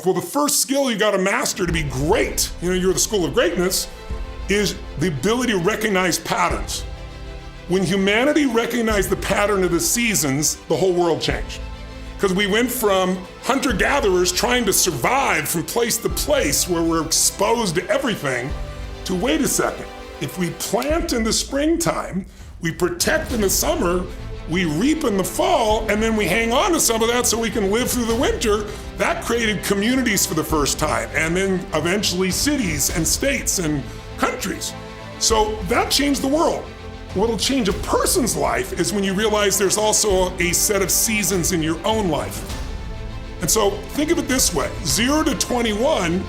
Well, the first skill you gotta master to be great, you're the school of greatness, is the ability to recognize patterns. When humanity recognized the pattern of the seasons, the whole world changed. Because we went from hunter-gatherers trying to survive from place to place where we're exposed to everything, to wait a second, if we plant in the springtime, we protect in the summer, we reap in the fall, and then we hang on to some of that so we can live through the winter. That created communities for the first time, and then eventually cities and states and countries. So that changed the world. What'll change a person's life is when you realize there's also a set of seasons in your own life. And so think of it this way, 0 to 21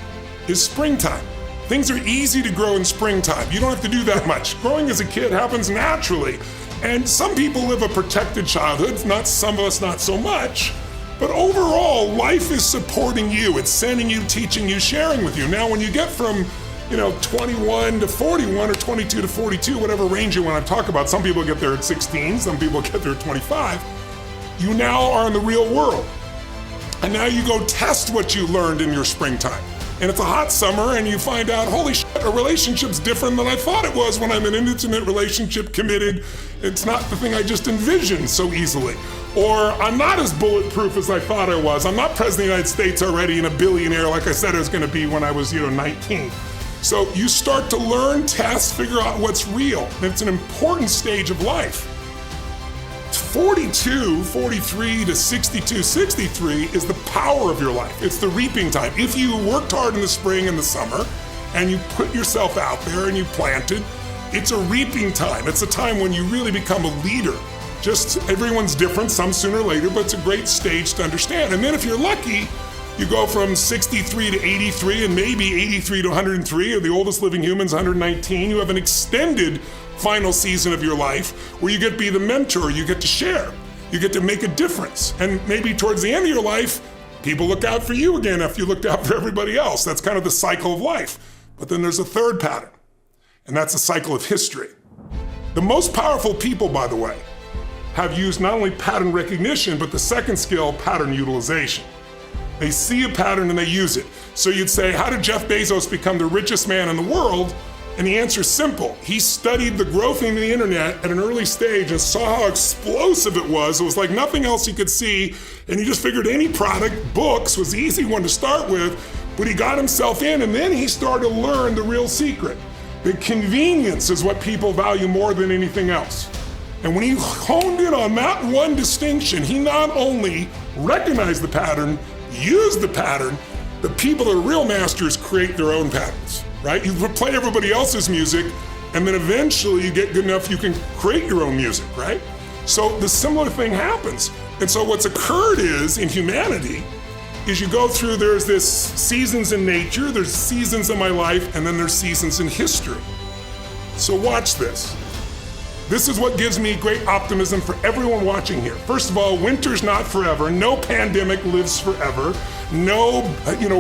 is springtime. Things are easy to grow in springtime. You don't have to do that much. Growing as a kid happens naturally. And some people live a protected childhood, some of us not so much. But overall, life is supporting you. It's sending you, teaching you, sharing with you. Now, when you get from 21 to 41 or 22 to 42, whatever range you want to talk about. Some people get there at 16, some people get there at 25. You now are in the real world. And now you go test what you learned in your springtime. And it's a hot summer and you find out, holy shit, a relationship's different than I thought it was when I'm in an intimate relationship, committed. It's not the thing I just envisioned so easily. Or I'm not as bulletproof as I thought I was. I'm not president of the United States already and a billionaire like I said I was gonna be when I was 19. So you start to learn, test, figure out what's real. And it's an important stage of life. 42, 43 to 62, 63 is the power of your life. It's the reaping time. If you worked hard in the spring and the summer and you put yourself out there and you planted, it's a reaping time. It's a time when you really become a leader. Just everyone's different, some sooner or later, but it's a great stage to understand. And then if you're lucky, you go from 63 to 83 and maybe 83 to 103, or the oldest living human's 119. You have an extended final season of your life where you get to be the mentor, you get to share, you get to make a difference. And maybe towards the end of your life, people look out for you again after you looked out for everybody else. That's kind of the cycle of life. But then there's a third pattern, and that's the cycle of history. The most powerful people, by the way, have used not only pattern recognition, but the second skill, pattern utilization. They see a pattern and they use it. So you'd say, how did Jeff Bezos become the richest man in the world? And the answer is simple. He studied the growth in the internet at an early stage and saw how explosive it was. It was like nothing else he could see. And he just figured any product, books, was the easy one to start with, but he got himself in and then he started to learn the real secret. The convenience is what people value more than anything else. And when he honed in on that one distinction, he not only recognized the pattern, use the pattern, the people that are real masters create their own patterns, right? You play everybody else's music, and then eventually you get good enough you can create your own music, right? So the similar thing happens. And so what's occurred is, in humanity, is you go through, there's this seasons in nature, there's seasons in my life, and then there's seasons in history. So watch this. This is what gives me great optimism for everyone watching here. First of all, winter's not forever. No pandemic lives forever. No,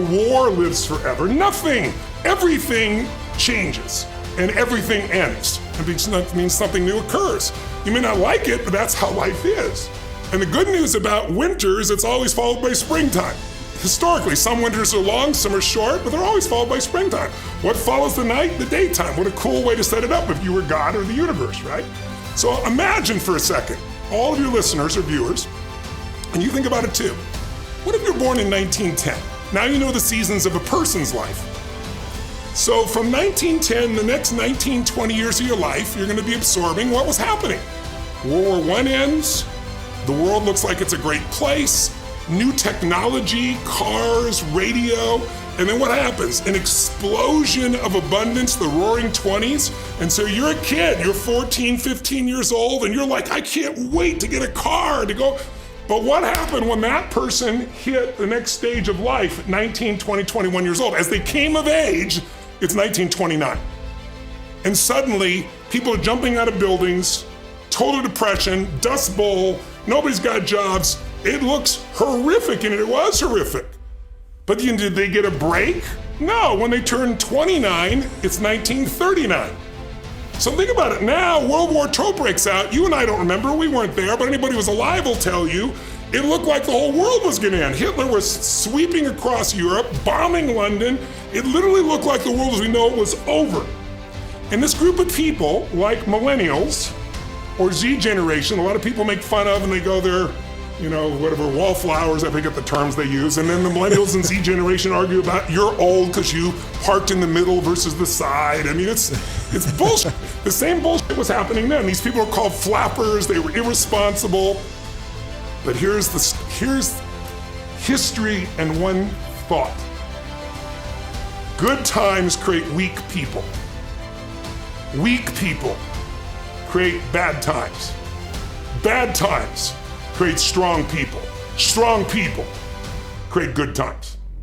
war lives forever. Nothing. Everything changes and everything ends. It means something new occurs. You may not like it, but that's how life is. And the good news about winter is it's always followed by springtime. Historically, some winters are long, some are short, but they're always followed by springtime. What follows the night? The daytime. What a cool way to set it up if you were God or the universe, right? So imagine for a second, all of your listeners or viewers, and you think about it too. What if you're born in 1910? Now you know the seasons of a person's life. So from 1910, the next 19, 20 years of your life, you're gonna be absorbing what was happening. World War I ends, the world looks like it's a great place, new technology, cars, radio, and then what happens? An explosion of abundance, the roaring 20s. And so you're a kid, you're 14, 15 years old, and you're like, I can't wait to get a car, to go. But what happened when that person hit the next stage of life at 19, 20, 21 years old? As they came of age, it's 1929. And suddenly, people are jumping out of buildings, total depression, dust bowl, nobody's got jobs. It looks horrific, and it was horrific. But did they get a break? No, when they turned 29, it's 1939. So think about it now, World War II breaks out. You and I don't remember, we weren't there, but anybody who was alive will tell you, It looked like the whole world was gonna end. Hitler was sweeping across Europe, bombing London. It literally looked like the world as we know it was over. And this group of people, like millennials or Z generation, a lot of people make fun of and they go there, whatever, wallflowers, I forget the terms they use. And then the millennials and Z generation argue about you're old because you parked in the middle versus the side. I mean, it's bullshit. The same bullshit was happening then. These people are called flappers, they were irresponsible. But here's history and one thought. Good times create weak people. Weak people create bad times. Bad times create strong people. Strong people create good times.